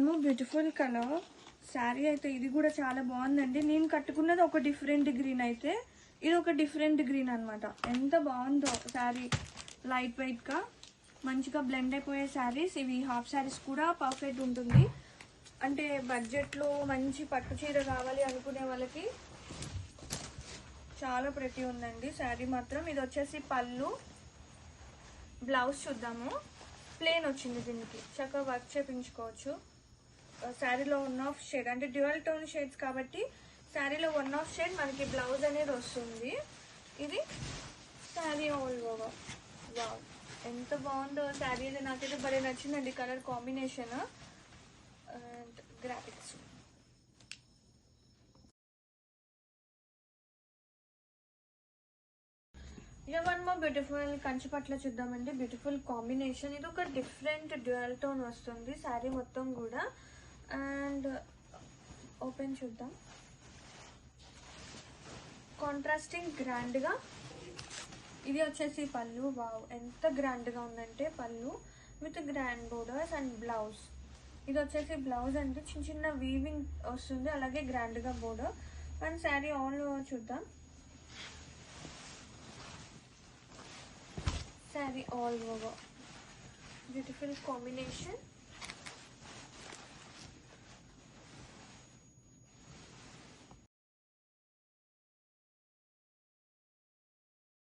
More beautiful colour sari అయితే ఇది కూడా చాలా బాగుందండి. నేను కట్టుకున్నది ఒక డిఫరెంట్ గ్రీన్ అయితే ఇది ఒక డిఫరెంట్ గ్రీన్ అనమాట. ఎంత బాగుందో శారీ, లైట్ వెయిట్గా మంచిగా బ్లెండ్ అయిపోయే శారీస్ ఇవి. హాఫ్ శారీస్ కూడా పర్ఫెక్ట్ ఉంటుంది. అంటే బడ్జెట్లో మంచి పట్టు చీర కావాలి అనుకునే వాళ్ళకి చాలా ప్రతి ఉందండి శారీ మాత్రం. ఇది వచ్చేసి పళ్ళు, బ్లౌజ్ చూద్దాము. ప్లేన్ వచ్చింది, దీనికి చక్కగా వర్క్ చేయించుకోవచ్చు. శారీలో 1/2 షేడ్ అంటే డ్యూయల్ టోన్ షేడ్స్ కాబట్టి శారీలో 1/2 షేడ్ మనకి బ్లౌజ్ అనేది వస్తుంది. ఇది శారీ ఆల్ ఓవర్. వావ్, ఎంత బాగుందో శారీ అయితే. నాకైతే భలే నచ్చిందండి కలర్ కాంబినేషన్ అండ్ గ్రాఫిక్స్. ఇక వన్ మోర్ బ్యూటిఫుల్ కంచి పట్ల చూద్దామండి. Beautiful combination. ఇది ఒక డిఫరెంట్ డ్యూయల్ టోన్ వస్తుంది శారీ మొత్తం కూడా. అండ్ ఓపెన్ చూద్దాం. కాంట్రాస్టింగ్ గ్రాండ్గా ఇది వచ్చేసి పళ్ళు. వావ్, ఎంత గ్రాండ్గా ఉందంటే పళ్ళు with grand borders and blouse. ఇది వచ్చేసి బ్లౌజ్ అంటే చిన్న చిన్న వీవింగ్ వస్తుంది, అలాగే గ్రాండ్గా border. And sari all over చూద్దాం. Sari all over beautiful combination.